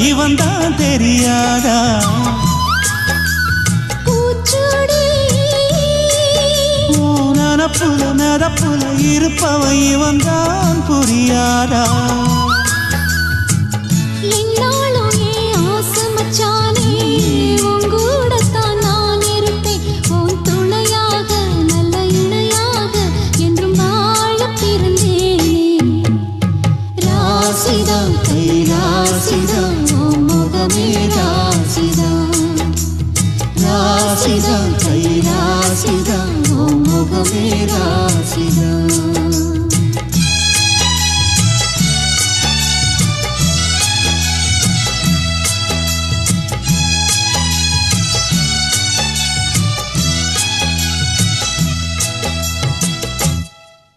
இவன் தான் தெரியாதா நனப்புல நதப்புல இருப்பவன் இவன் தான் புரியாதா கைராசிதான் முகமே